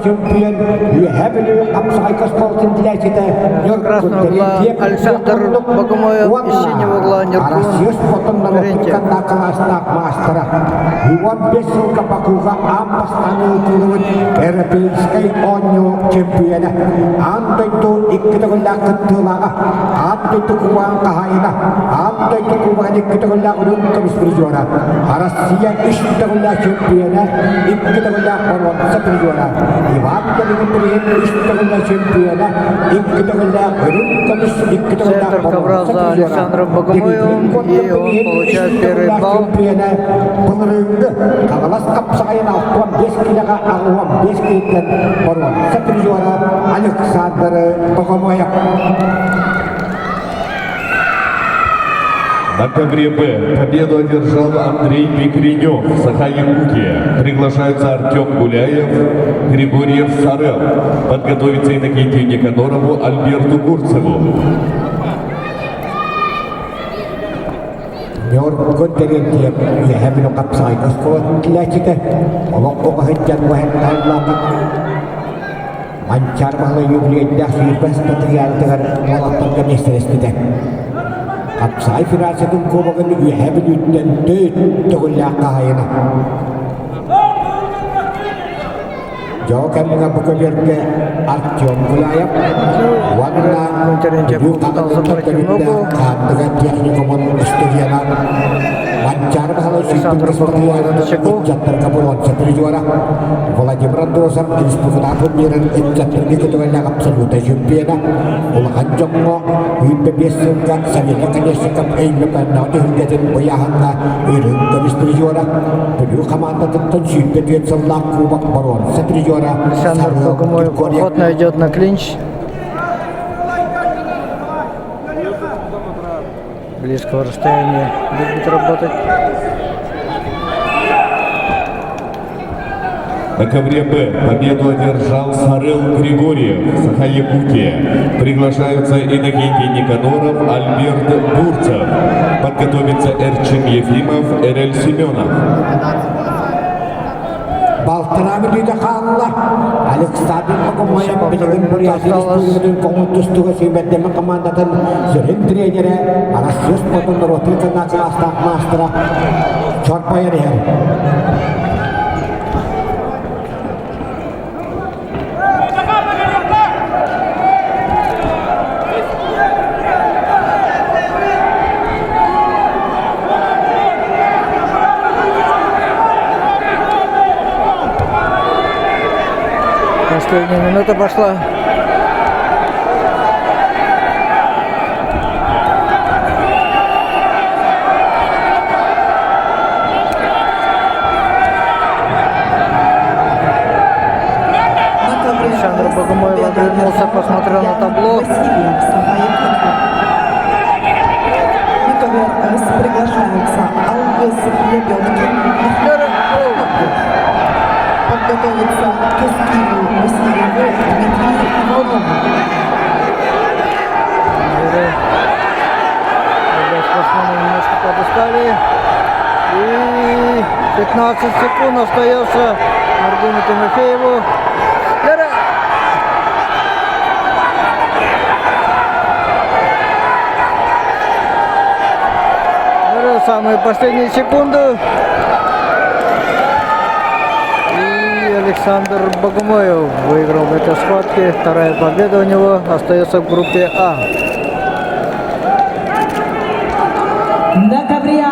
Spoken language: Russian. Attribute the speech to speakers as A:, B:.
A: Чемпион,
B: красного угла Александр Богомоев, из синего угла Неркун Карентьев.
A: Европейской оню чемпиона. Антойду иккитогулла кыттылага, антойду кубан кахайна, антойду кубан иккитогулла урункамис призора. Россия иштогулла чемпиона, иккитогулла борванса призора. Иван Дмитриев иштогулла чемпиона, иккитогулла урункамис иккитогулла
B: Центр ковра за Александром Богомоевым, и он получает первый балл.
A: Калас капсайын алтуан 5 килога ағуан 5 кейттен борван. Сапризора Александр Богомоев.
C: На ковре Б победу одержал Андрей Пикренев, Саха-Якутия. Приглашаются Артем Гуляев, Григорьев Сарел. Подготовиться Иннокентию Никанорову, Альберту Гурцеву.
A: Нёркун Терентьев яхэмило капсай оскоот килячите. Олоккоға хыттян уахэннааллаамат. Манчар махлы юбилейдах сүйірбәс патриалтығар молаттанға местерестіде. Капсай фирасатын кобағын яхэмил үттен төт тұғыллақ қағайына. Жаукамға бұкөлерге Артем Гуляев.
B: Терентьев попытался пройти ногу. Александр Богомоев на чеку.
A: Владимир Андросов республиканың мирен эттәттерге көтөгәнләр абсолютно чемпиона. Ул ханҗоңго үпбесенга сәвиле кенешкә әйләпәннәр дигән буяһанга үрен комиссиора. Бу командада чемпион сыллак кубок барон. Сәтрижора
B: Александр Богомоев охотно идет на клинч. Близкого расстояния любит работать.
C: На ковре Б победу одержал Сарел Григорьев, Саха-Якутия. Приглашаются Иннокентий Никаноров, Альберт Бурцев. Подготовится Эрчин Ефимов, Эрель Семенов.
A: Балтырами дүйді қалыла. Александр Богомоев білігін Бурятия Республиканың коммунтустығы сөйбәттемі командатын жүрін тренері Россия спортының ротылқына кластақ мастера Чорпайыр ер.
B: Последняя минута пошла. Александр Богомоев оглянулся, посмотрел на табло.
D: Приглашается Алгыс Лебедкин. Подготовится к эскиву Васильеву Дмитрий Иванов.
B: Спортсмены немножко подустали. И 15 секунд остается Аргуну Тимофееву. Самые последние секунды. Александр Богомоев выиграл в этой схватке. Вторая победа у него остается в группе А.
D: На ковре